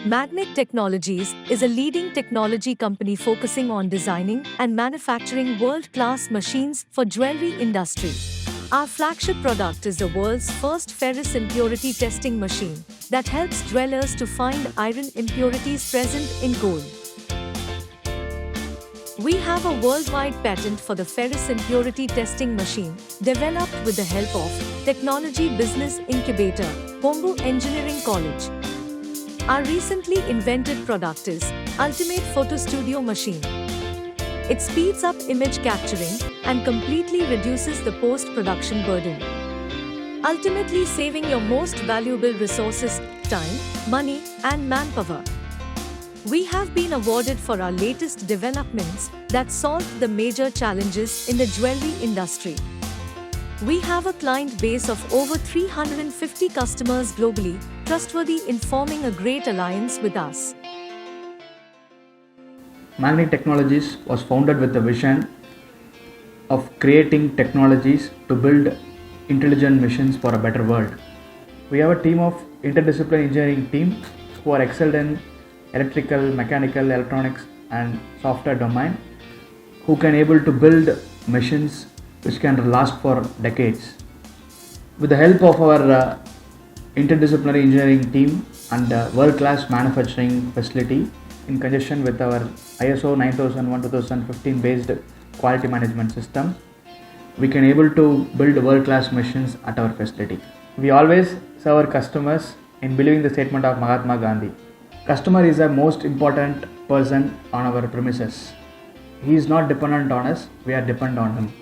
MAGNIC Technologies is a leading technology company focusing on designing and manufacturing world-class machines for jewelry industry. Our flagship product is the world's first ferrous impurity testing machine that helps jewelers to find iron impurities present in gold. We have a worldwide patent for the ferrous impurity testing machine, developed with the help of Technology Business Incubator, Kongu Engineering College. Our recently invented product is Ultimate Photostudio Machine. It speeds up image capturing and completely reduces the post-production burden, ultimately saving your most valuable resources, time, money, and manpower. We have been awarded for our latest developments that solve the major challenges in the jewelry industry. We have a client base of over 350 customers globally, trustworthy in forming a great alliance with us. MAGNIC Technologies was founded with the vision of creating technologies to build intelligent machines for a better world. We have a team of interdisciplinary engineering team who are excelled in electrical, mechanical, electronics and software domain, who can able to build machines which can last for decades. With the help of our interdisciplinary engineering team and world-class manufacturing facility in conjunction with our ISO 9001-2015 based quality management system, we can able to build world-class machines at our facility. We always serve our customers in believing the statement of Mahatma Gandhi. Customer is the most important person on our premises. He is not dependent on us, we are dependent on him.